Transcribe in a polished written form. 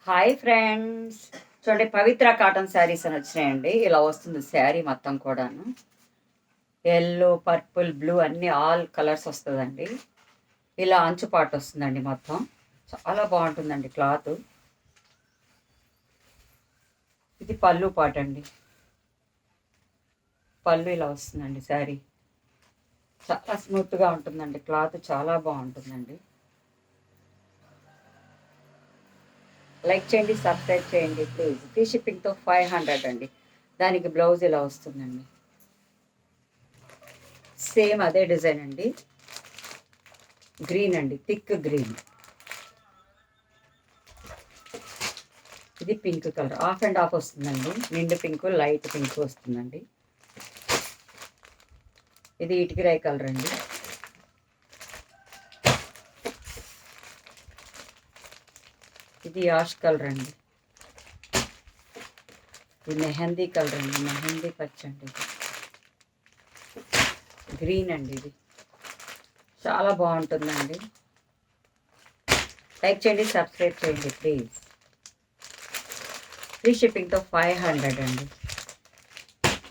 Hi friends, చూడండి పవిత్ర cotton saris అని వచ్చినాయండి. ఇలా వస్తుంది శారీ మొత్తం కూడాను. ఎల్లో, పర్పుల్, బ్లూ అన్నీ ఆల్ కలర్స్ వస్తుందండి. ఇలా అంచుపాటు వస్తుందండి మొత్తం. చాలా బాగుంటుందండి క్లాత్. ఇది పళ్ళు పాట అండి. పళ్ళు ఇలా వస్తుందండి శారీ. చాలా స్మూత్గా ఉంటుందండి క్లాత్, చాలా బాగుంటుందండి. లైక్ చేయండి, సబ్స్క్రైబ్ చేయండి ప్లీజ్. ఫ్రీ షిప్పింగ్తో 500 అండి. దానికి బ్లౌజ్ ఇలా వస్తుందండి. సేమ్ అదే డిజైన్ అండి. గ్రీన్ అండి, థిక్ గ్రీన్. ఇది pink colour, of and of వస్తుందండి. నిండు పింక్, లైట్ పింక్ వస్తుందండి. ఇది ఇటుకరాయి కలర్ అండి. ఇది యాష్ కలర్ అండి. ఇది మెహందీ కలర్ అండి, మెహందీ పచ్చ అండి. ఇది గ్రీన్ అండి. ఇది చాలా బాగుంటుందండి. లైక్ చేయండి, సబ్స్క్రైబ్ చేయండి ప్లీజ్. ఫ్రీ షిప్పింగ్తో 500 అండి.